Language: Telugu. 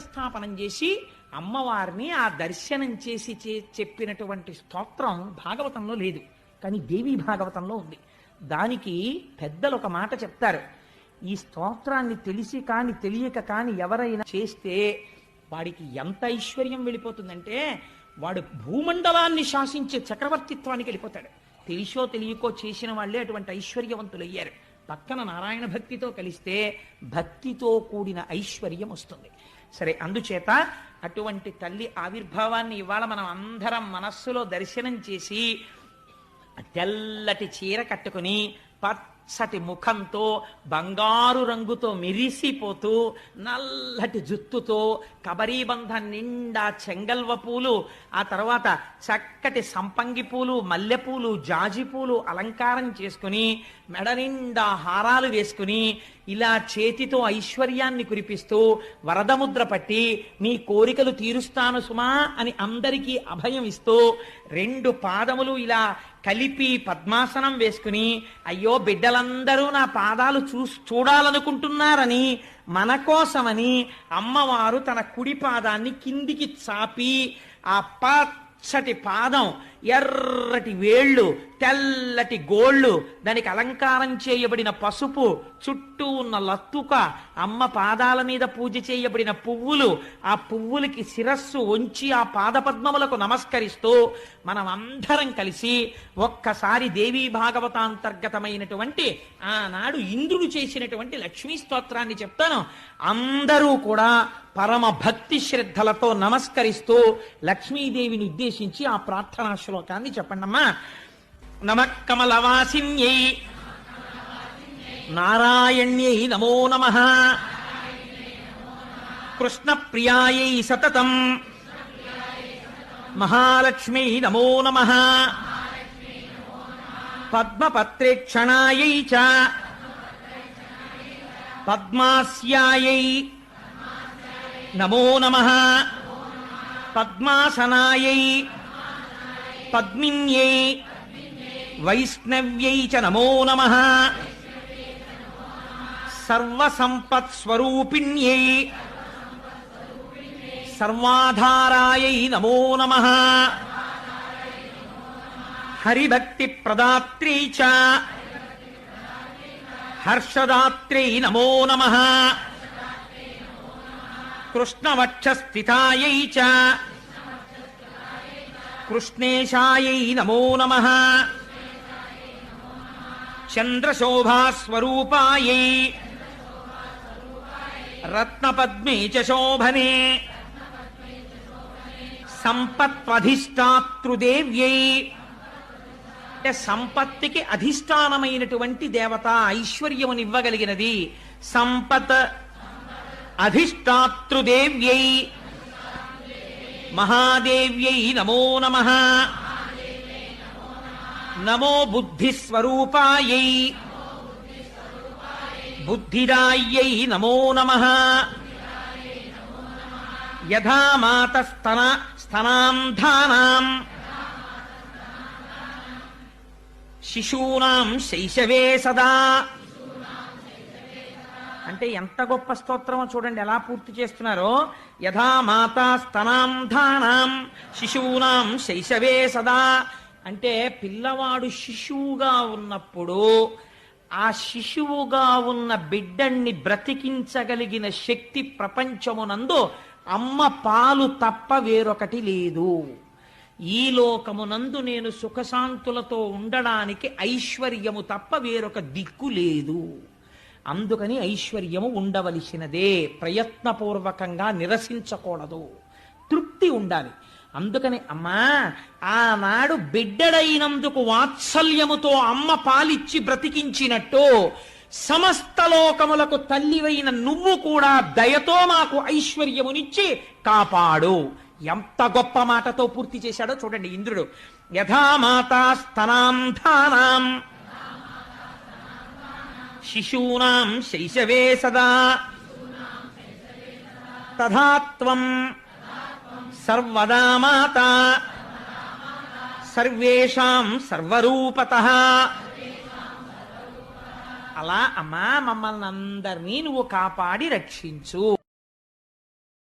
స్థాపనం చేసి అమ్మవారిని ఆ దర్శనం చేసి చెప్పినటువంటి స్తోత్రం భాగవతంలో లేదు, కానీ దేవీ భాగవతంలో ఉంది. దానికి పెద్దలు ఒక మాట చెప్తారు, ఈ స్తోత్రాన్ని తెలిసి కాని తెలియక కాని ఎవరైనా చేస్తే వాడికి ఎంత ఐశ్వర్యం వెళ్ళిపోతుందంటే వాడు భూమండలాన్ని శాసించే చక్రవర్తిత్వానికి వెళ్ళిపోతాడు. తెలిసో తెలియకో చేసిన వాళ్ళే అటువంటి ఐశ్వర్యవంతులు అయ్యారు. పక్కన నారాయణ భక్తితో కలిస్తే భక్తితో కూడిన ఐశ్వర్యం వస్తుంది. సరే, అందుచేత అటువంటి తల్లి ఆవిర్భావాన్ని ఇవాళ మనం అందరం మనస్సులో దర్శనం చేసి తెల్లటి చీర కట్టుకుని పచ్చటి ముఖంతో బంగారు రంగుతో మెరిసిపోతూ నల్లటి జుత్తుతో కబరీబంధం నిండా చెంగల్వ పూలు, ఆ తర్వాత చక్కటి సంపంగి పూలు, మల్లెపూలు, జాజి పూలు అలంకారం చేసుకుని మెడ నిండా హారాలు వేసుకుని ఇలా చేతితో ఐశ్వర్యాన్ని కురిపిస్తూ వరదముద్ర పట్టి మీ కోరికలు తీరుస్తాను సుమా అని అందరికీ అభయం ఇస్తూ రెండు పాదములు ఇలా కలిపి పద్మాసనం వేసుకుని అయ్యో బిడ్డలందరూ నా పాదాలు చూడాలనుకుంటున్నారని మన కోసమని అమ్మవారు తన కుడి పాదాన్ని కిందికి చాపి ఆ పచ్చటి పాదం, ఎర్రటి వేళ్ళు, తెల్లటి గోళ్ళు, దానికి అలంకారం చేయబడిన పసుపు, చుట్టూ ఉన్న లత్తుక, అమ్మ పాదాల మీద పూజ చేయబడిన పువ్వులు, ఆ పువ్వులకి శిరస్సు వంచి ఆ పాదపద్మములకు నమస్కరిస్తూ మనం అందరం కలిసి ఒక్కసారి దేవీ భాగవతాంతర్గతమైనటువంటి ఆనాడు ఇంద్రుడు చేసినటువంటి లక్ష్మీ స్తోత్రాన్ని చెప్తాను. అందరూ కూడా పరమ భక్తి శ్రద్ధలతో నమస్కరిస్తూ లక్ష్మీదేవిని ఉద్దేశించి ఆ ప్రార్థనా శ్లోకాన్ని చెప్పండమ్మా. నమః కమలవాసిన్యై నారాయణ్యై నమో నమః, కృష్ణప్రియాయై సతతం మహాలక్ష్మీ నమో నమః, పద్మపత్రేక్షణాయై చ పద్మాస్యాయై నమో నమః, పద్మాసనాయై పద్మిన్యై వైష్ణవ్యై చ నమో నమః, సర్వసంపత్స్వరూపిణ్యై సర్వాధారాయై నమో నమః, హరిభక్తి ప్రదాత్రీ చ హర్షదాత్ర్యై నమో నమః, కృష్ణవక్షస్థితాయై చ కృష్ణేశాయై నమో నమః, చంద్రశోభాస్వరూపాయై రత్నపద్మే చ శోభనే సంపత్వధిష్టాతృదేవ్యై, అంటే సంపత్తికి అధిష్టానమైనటువంటి దేవత, ఐశ్వర్యమునివ్వగలిగినది. సంపత్ అధిష్టాతృదేవ్యై మహాదేవ్యై నమో నమః, నమో బుద్ధిస్వరూపాయై బుద్ధిదాయ్యై నమో నమః, యథా మాతస్తనాంధానాం శిశూనాం శైశవే సదా. అంటే ఎంత గొప్ప స్తోత్రమో చూడండి, ఎలా పూర్తి చేస్తున్నారో. యథా మాతా స్తనాంధానాం శిశూనాం శైశవే సదా అంటే పిల్లవాడు శిశువుగా ఉన్నప్పుడు ఆ శిశువుగా ఉన్న బిడ్డన్ని బ్రతికించగలిగిన శక్తి ప్రపంచమునందు అమ్మ పాలు తప్ప వేరొకటి లేదు. ఈ లోకమునందు నేను సుఖశాంతులతో ఉండడానికి ఐశ్వర్యము తప్ప వేరొక దిక్కు లేదు. అందుకని ఐశ్వర్యము ఉండవలసినదే, ప్రయత్నపూర్వకంగా నిరసించకూడదు, తృప్తి ఉండాలి. అందుకని అమ్మా ఆనాడు బిడ్డడైనందుకు వాత్సల్యముతో అమ్మ పాలిచ్చి బ్రతికించినట్టు సమస్త లోకములకు తల్లివైన నువ్వు కూడా దయతో మాకు ఐశ్వర్యమునిచ్చి కాపాడు. ఎంత గొప్ప మాటతో పూర్తి చేశాడో చూడండి ఇంద్రుడు. యథా మాతా స్తనాంధానాం శిశూనాం శైశవే సదా తథా త్వం సర్వదా మాతా సర్వేషాం సర్వరూపతః. అలా అమ్మా మమ్మల్ని అందరినీ నువ్వు కాపాడి రక్షించు.